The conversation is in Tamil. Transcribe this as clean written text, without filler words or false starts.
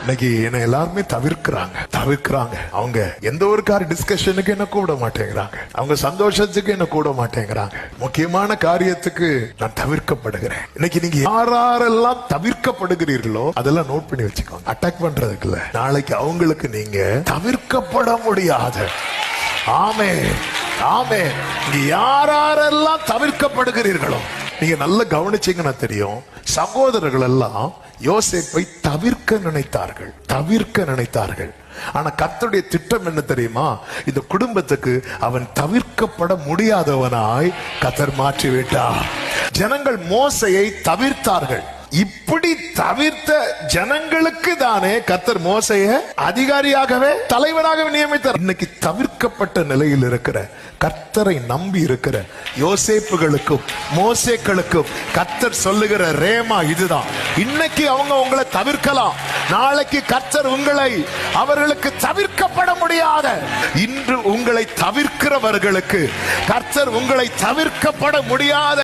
இன்னைக்கு என்ன எல்லாருமே தவிர்க்கிறாங்க. அவங்க எந்த ஒரு காரிய டிஸ்கஷனுக்கு என்ன கூட மாட்டேங்கிறாங்க. அவங்க சந்தோஷத்துக்கு என்ன கூட மாட்டேங்கிறாங்க. முக்கியமான காரியத்துக்கு நான் தவிர்க்கப்படுகிறேன். இன்னைக்கு நீங்க யாரெல்லாம் தவிர்க்கப்படுகிறீர்களோ அதெல்லாம் நோட் பண்ணி வச்சுக்கோங்க. அட்டாக் பண்றதுக்கு இல்ல, நாளைக்கு அவங்களுக்கு நீங்க தவிர்க்கப்பட முடியாத. ஆமென், ஆமென். இங்க யாரெல்லாம் தவிர்க்கப்படுகிறீர்களோ நீங்க நல்ல கவனிச்சீங்கன்னா தெரியும். சகோதரர்கள் எல்லாம் யோசேப்பை தவிர்க்க நினைத்தார்கள். ஆனா கர்த்தருடைய திட்டம் என்ன தெரியுமா? இந்த குடும்பத்துக்கு அவன் தவிர்க்கப்பட முடியாதவனாய் கர்த்தர் மாற்றி விட்டார். ஜனங்கள் மோசையை தவிர்த்தார்கள். இப்படி தவிர்த்த ஜனங்களுக்கு தானே கர்த்தர் மோசையை அதிகாரியாகவே தலைவராகவே நியமித்தார். இன்னைக்கு தவிர்க்கப்பட்ட நிலையில் இருக்கிற, கர்த்தரை நம்பி இருக்கிற யோசேப்புகளுக்கும் மோசேக்களுக்கும் கர்த்தர் சொல்லுகிற ரேமா இதுதான். இன்னைக்கு அவங்க உங்களை தவிர்க்கலாம், நாளைக்கு கர்த்தர் உங்களை அவர்களுக்கு தவிர்க்கப்பட முடியாத. இன்று உங்களை தவிர்க்கிறவர்களுக்கு கர்த்தர் உங்களை தவிர்க்கப்பட முடியாத